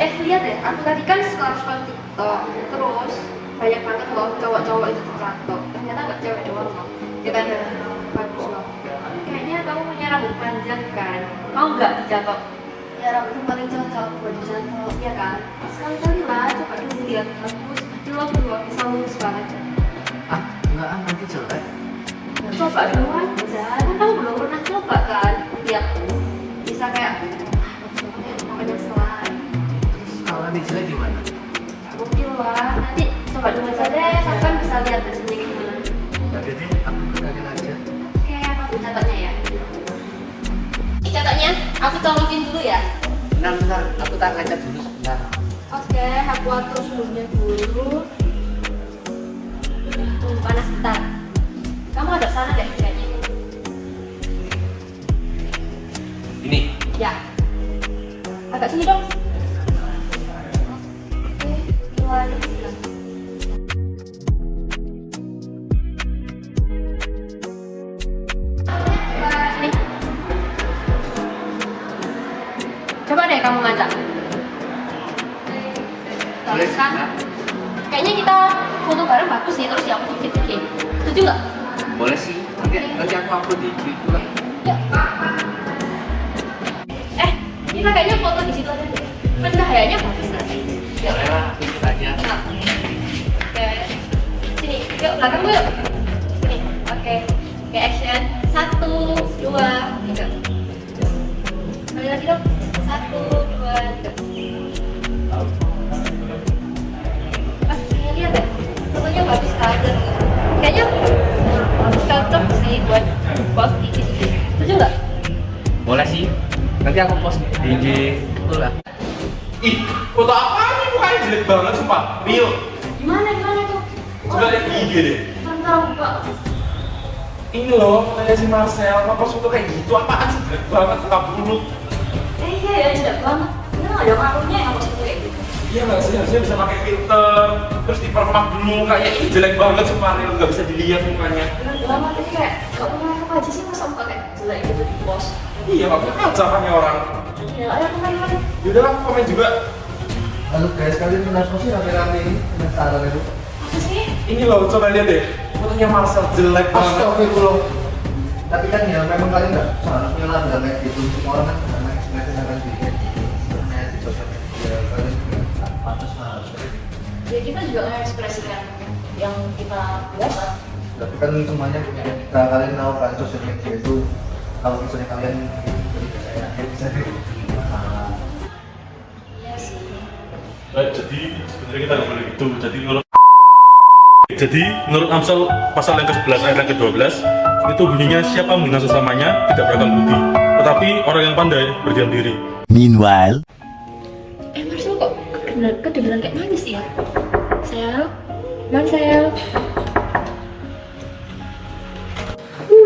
Lihat deh, aku tadi kan scroll TikTok, terus banyak banget loh cowok-cowok itu tertato. Ternyata nggak cewek doang loh. Kita ada bagus loh. Kayaknya kamu punya rambut panjang kan? Mau nggak dicatok? Ya rambutku paling cocok buat dicatok, ya kan? Sekali-kali lah, coba dulu lihat bagus. Dulu bisa mulus banget. Ah, enggak ah, nanti jelek. Coba dulu aja, kan kamu belum pernah coba kan? Lihat, bisa kayak namanya selain. Kalau nanti jelek gimana? Mungkin lah, nanti coba dulu aja deh, sampai bisa lihat hasilnya gimana. Tapi deh, aku kaget aja. Oke, aku catatnya ya. Catatnya, aku colokin dulu ya. Bentar, aku tak ngajak dulu sebentar. Oke, aku atur suhunya dulu. Panas bentar. Kamu ada sana deh kayaknya. Ini. Ya. Agak sini dong. Oke, keluar silang. Sini. Coba deh kamu ngajak. Bagus kan? Kayaknya kita foto bareng bagus sih, terus ya aku fit IG. Setuju nggak? Boleh sih. Nanti aku upload di IG lah. Ya. Kita kayaknya foto di situ aja deh. Pencahayanya bagus nggak sih? Ya. Boleh lah, ikut aja. Nah. Oke. Sini, yuk belakang yuk. Sini. Oke. Oke, action. 1, 2, 3. Sekali lagi dong. 1, 2, 3. Lihat deh, fotonya bagus kan? Kayaknya cocok sih buat post di IG. Setuju nggak? Boleh sih. Nanti aku post di IG itu lah. Ih, foto apa ini? Mukanya jelek banget sumpah. Real. Gimana tuh? Coba lihat di IG deh. Bentar, buka. Ini loh fotonya si Marcel. Apa foto kayak gitu? Apaan sih jelek banget? Tetap dulu. Iya ya, jelek banget. Ini nggak ada akunnya yang harus kayak gitu. Iya nggak sih, harusnya bisa pakai filter. Terus dipermak dulu. Kayak ini jelek banget sumpah. Real nggak bisa dilihat mukanya. Bener banget, ini kayak gak punya apa aja sih masa muka kayak jelek gitu di post. Iya, nggak punya kaca kan ya orang. Iya, ayo komen. Yaudah lah, aku komen juga. Halo guys, kalian kenapa sih rame-rame ini? Penasaran itu? Apa sih? Ini loh, coba lihat deh. Fotonya Marcel jelek banget. Astagfirullah. Tapi kan ya memang kalian nggak seharusnya lah bilang kayak gitu. Semua orang kan karena ekspresi akan bikin sebenarnya di sosial media kalian juga pantas lah harusnya. Ya kita juga mengekspresikan yang kita biasa. Tapi kan semuanya punya etika. Kalian tahu kan sosial media itu kalau misalnya kalian bisa Iya sih. Jadi sebenarnya kita nggak boleh gitu. Jadi menurut Amsal pasal yang ke-11 ayat yang ke-12 itu bunyinya siapa menghina sesamanya tidak berakal budi, tetapi orang yang pandai berdiam diri. Meanwhile, Marcel kok kedengeran kayak manis ya? Marcel.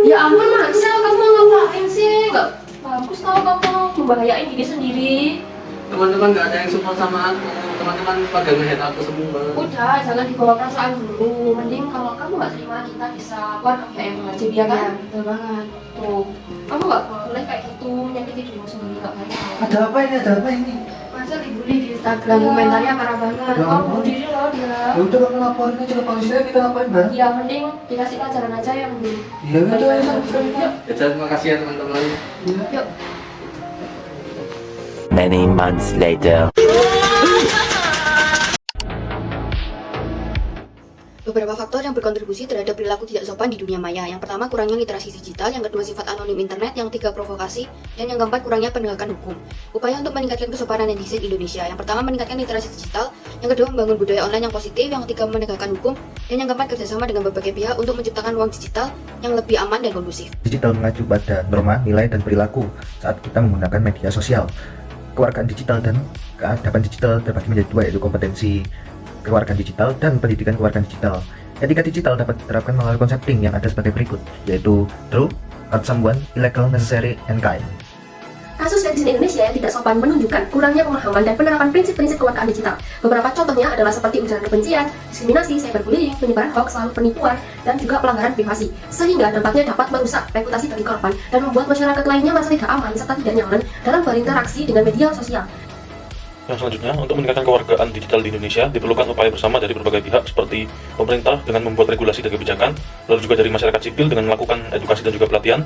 Ya ampun Marcel, kamu ngapain sih? Gak bagus tau kamu membahayain diri sendiri. Teman-teman nggak ada yang support sama aku. Teman-teman pada nge-hate aku semua. Udah, jangan dibawa perasaan dulu. Mending kalau kamu nggak terima, kita bisa buat kayak yang wajib ya kan? Iya, betul banget. Tuh, kamu nggak boleh kayak gitu menyakiti dirimu sendiri, nggak baik. Ada apa ini? Ada apa ini? Masa dibully di Instagram, komentarnya parah banget. Ya Oh, ampun. bunuh diri loh dia. Ya udah kamu laporin aja ke polisi aja, kita ngapain bareng? Ya mending dikasih pelajaran aja yang dulu. Iya udah ayo sama-sama. Ya, terima kasih ya teman-teman. Yuk. many months later. Beberapa faktor yang berkontribusi terhadap perilaku tidak sopan di dunia maya. Yang pertama, kurangnya literasi digital. Yang kedua, sifat anonim internet. Yang tiga, provokasi. Dan yang keempat, kurangnya penegakan hukum. Upaya untuk meningkatkan kesopanan netizen Indonesia. Yang pertama, meningkatkan literasi digital. Yang kedua, membangun budaya online yang positif. Yang ketiga, menegakkan hukum. Dan yang keempat, kerjasama dengan berbagai pihak untuk menciptakan ruang digital yang lebih aman dan kondusif. Digital mengacu pada norma, nilai, dan perilaku saat kita menggunakan media sosial. Kewarganegaraan digital dan keadaban digital terbagi menjadi dua, yaitu kompetensi kewarganegaraan digital dan pendidikan kewarganegaraan digital. Etika digital dapat diterapkan melalui konsep PING yang ada sebagai berikut, yaitu true, unsomeone, illegal, necessary, and kind. Kasus netizen Indonesia yang tidak sopan menunjukkan kurangnya pemahaman dan penerapan prinsip-prinsip kewarganegaraan digital. Beberapa contohnya adalah seperti ujaran kebencian, diskriminasi, cyberbullying, penyebaran hoax, lalu penipuan, dan juga pelanggaran privasi. Sehingga dampaknya dapat merusak reputasi bagi korban dan membuat masyarakat lainnya merasa tidak aman serta tidak nyaman dalam berinteraksi dengan media sosial. Yang selanjutnya, untuk meningkatkan kewargaan digital di Indonesia, diperlukan upaya bersama dari berbagai pihak seperti pemerintah dengan membuat regulasi dan kebijakan, lalu juga dari masyarakat sipil dengan melakukan edukasi dan juga pelatihan,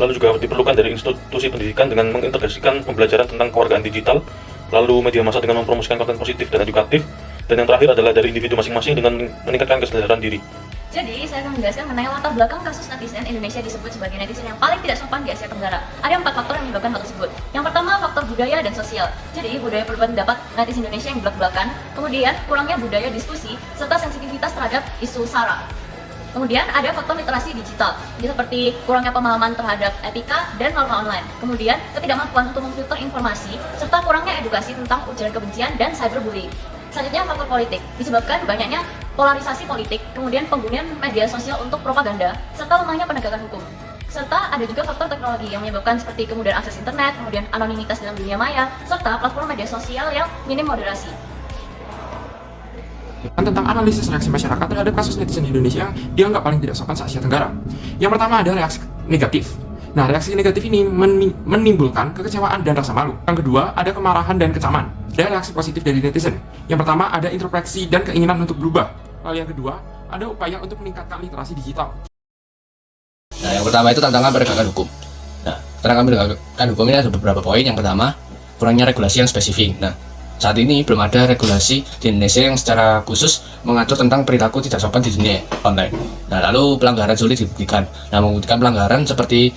lalu juga diperlukan dari institusi pendidikan dengan mengintegrasikan pembelajaran tentang kewargaan digital, lalu media massa dengan mempromosikan konten positif dan edukatif, dan yang terakhir adalah dari individu masing-masing dengan meningkatkan kesadaran diri. Jadi, saya akan menjelaskan mengenai latar belakang kasus netizen Indonesia disebut sebagai netizen yang paling tidak sopan di Asia Tenggara. Ada 4 faktor yang menyebabkan hal tersebut. Yang pertama, faktor budaya dan sosial. Jadi, budaya berpendapat netizen Indonesia yang belak-belakan, kemudian kurangnya budaya diskusi, serta sensitivitas terhadap isu SARA. Kemudian ada faktor literasi digital, seperti kurangnya pemahaman terhadap etika dan norma online. Kemudian, ketidakmampuan untuk memfilter informasi, serta kurangnya edukasi tentang ujaran kebencian dan cyberbullying. Selanjutnya, faktor politik, disebabkan banyaknya polarisasi politik, kemudian penggunaan media sosial untuk propaganda, serta lemahnya penegakan hukum. Serta ada juga faktor teknologi yang menyebabkan seperti kemudahan akses internet, kemudian anonimitas dalam dunia maya, serta platform media sosial yang minim moderasi. Tentang analisis reaksi masyarakat terhadap kasus netizen di Indonesia yang dianggap paling tidak sopan se-Asia Tenggara. Yang pertama ada reaksi negatif. Nah, reaksi negatif ini menimbulkan kekecewaan dan rasa malu. Yang kedua, ada kemarahan dan kecaman. Dan reaksi positif dari netizen. Yang pertama, ada introspeksi dan keinginan untuk berubah. Lalu yang kedua, ada upaya untuk meningkatkan literasi digital. Nah, yang pertama itu tantangan penegakan hukum. Nah, tantangan penegakan hukum ini ada beberapa poin. Yang pertama, kurangnya regulasi yang spesifik. Nah, saat ini belum ada regulasi di Indonesia yang secara khusus mengatur tentang perilaku tidak sopan di dunia online. Nah, lalu pelanggaran sulit dibuktikan. Nah, membuktikan pelanggaran seperti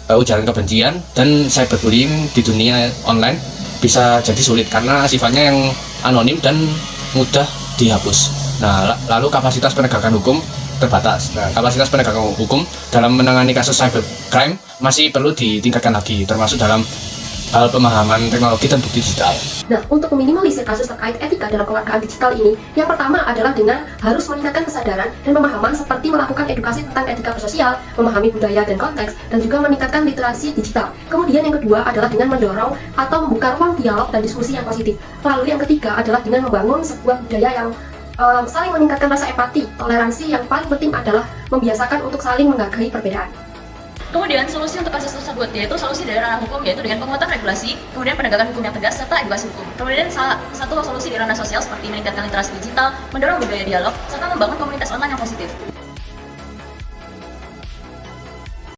ujaran kebencian dan cyberbullying di dunia online bisa jadi sulit karena sifatnya yang anonim dan mudah dihapus. Nah, lalu kapasitas penegakan hukum terbatas. Nah, kapasitas penegakan hukum dalam menangani kasus cybercrime masih perlu ditingkatkan lagi, termasuk dalam hal pemahaman teknologi dan bukti digital. Nah, untuk meminimalisir kasus terkait etika dalam kewargaan digital ini, yang pertama adalah dengan harus meningkatkan kesadaran dan pemahaman seperti melakukan edukasi tentang etika bersosial, memahami budaya dan konteks, dan juga meningkatkan literasi digital. Kemudian yang kedua adalah dengan mendorong atau membuka ruang dialog dan diskusi yang positif. Lalu yang ketiga adalah dengan membangun sebuah budaya yang saling meningkatkan rasa empati, toleransi. Yang paling penting adalah membiasakan untuk saling menghargai perbedaan. Kemudian solusi untuk kasus tersebut yaitu solusi dari ranah hukum, yaitu dengan penguatan regulasi, kemudian penegakan hukum yang tegas, serta edukasi hukum. Kemudian satu solusi di ranah sosial seperti meningkatkan literasi digital, mendorong budaya dialog, serta membangun komunitas online yang positif.